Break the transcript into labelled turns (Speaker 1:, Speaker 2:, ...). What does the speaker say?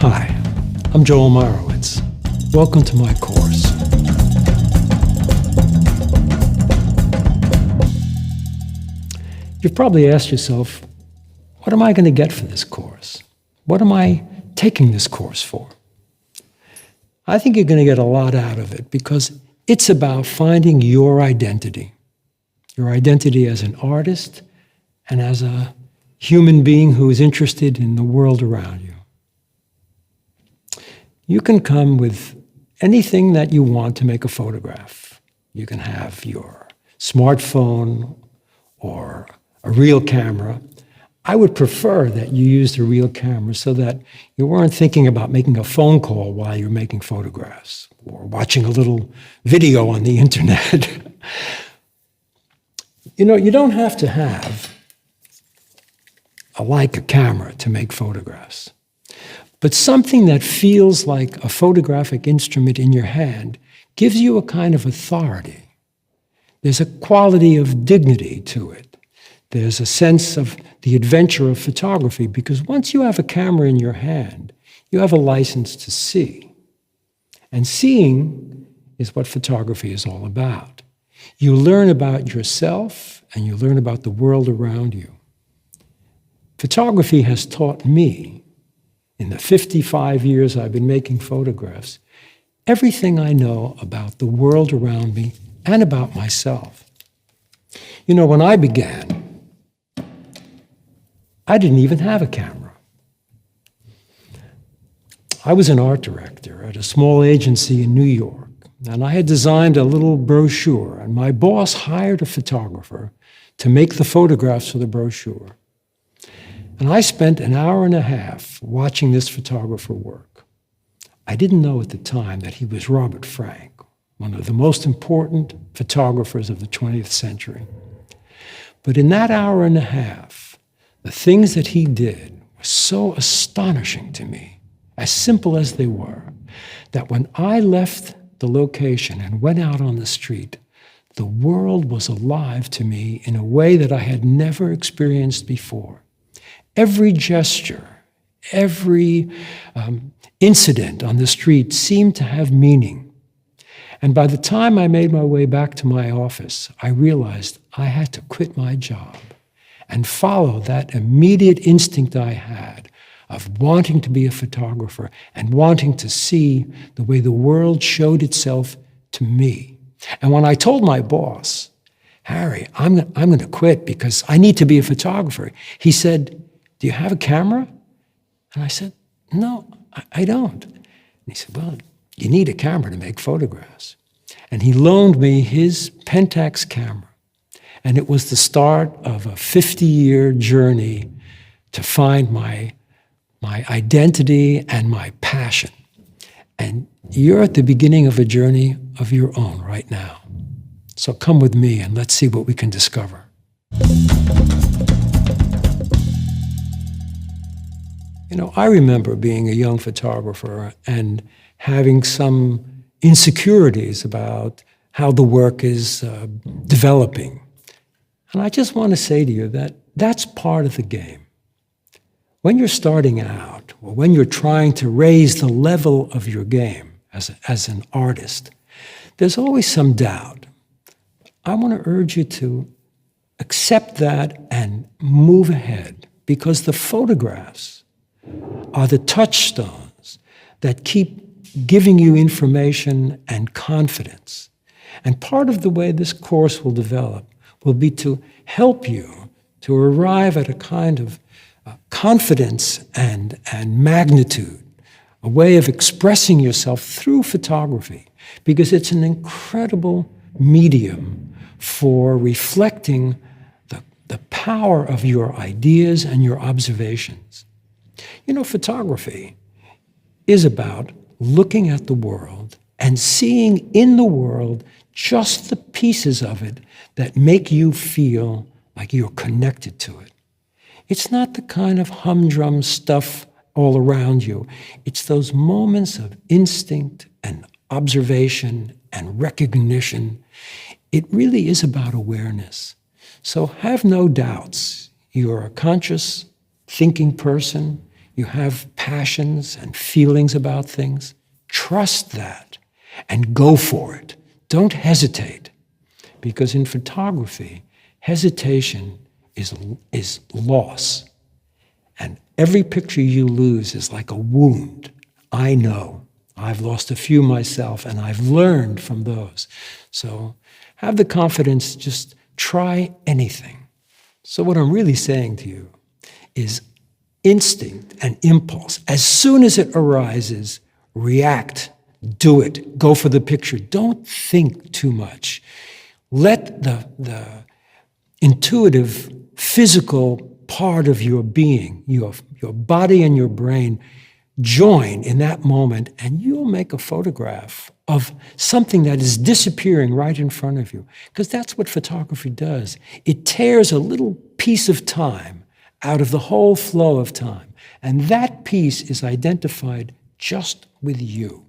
Speaker 1: Hi, I'm Joel Meyerowitz. Welcome to my course. You've probably asked yourself, what am I going to get from this course? What am I taking this course for? I think you're going to get a lot out of it because it's about finding your identity as an artist and as a human being who is interested in the world around you. You can come with anything that you want to make a photograph. You can have your smartphone or a real camera. I would prefer that you used a real camera so that you weren't thinking about making a phone call while you're making photographs or watching a little video on the internet. You know, you don't have to have a Leica camera to make photographs. But something that feels like a photographic instrument in your hand gives you a kind of authority. There's a quality of dignity to it. There's a sense of the adventure of photography, because once you have a camera in your hand, you have a license to see. And seeing is what photography is all about. You learn about yourself and you learn about the world around you. Photography has taught me, in the 55 years I've been making photographs, everything I know about the world around me and about myself. You know, when I began, I didn't even have a camera. I was an art director at a small agency in New York, and I had designed a little brochure, and my boss hired a photographer to make the photographs for the brochure. And I spent an hour and a half watching this photographer work. I didn't know at the time that he was Robert Frank, one of the most important photographers of the 20th century. But in that hour and a half, the things that he did were so astonishing to me, as simple as they were, that when I left the location and went out on the street, the world was alive to me in a way that I had never experienced before. Every gesture, every incident on the street seemed to have meaning. And by the time I made my way back to my office, I realized I had to quit my job and follow that immediate instinct I had of wanting to be a photographer and wanting to see the way the world showed itself to me. And when I told my boss, Harry, I'm going to quit because I need to be a photographer, he said, do you have a camera? And I said, no, I don't. And he said, well, you need a camera to make photographs. And he loaned me his Pentax camera. And it was the start of a 50-year journey to find my identity and my passion. And you're at the beginning of a journey of your own right now. So come with me and let's see what we can discover. You know, I remember being a young photographer and having some insecurities about how the work is developing. And I just want to say to you that that's part of the game. When you're starting out, or when you're trying to raise the level of your game as an artist, there's always some doubt. I want to urge you to accept that and move ahead, because the photographs are the touchstones that keep giving you information and confidence. And part of the way this course will develop will be to help you to arrive at a kind of confidence and magnitude, a way of expressing yourself through photography, because it's an incredible medium for reflecting the power of your ideas and your observations. You know, photography is about looking at the world and seeing in the world just the pieces of it that make you feel like you're connected to it. It's not the kind of humdrum stuff all around you. It's those moments of instinct and observation and recognition. It really is about awareness. So have no doubts. You're a conscious, thinking person. You have passions and feelings about things. Trust that and go for it. Don't hesitate. Because in photography, hesitation is loss. And every picture you lose is like a wound. I know. I've lost a few myself, and I've learned from those. So have the confidence, just try anything. So what I'm really saying to you is instinct and impulse. As soon as it arises, react, do it, go for the picture. Don't think too much. Let the intuitive, physical part of your being, your body and your brain, join in that moment, and you'll make a photograph of something that is disappearing right in front of you. Because that's what photography does. It tears a little piece of time out of the whole flow of time. And that piece is identified just with you.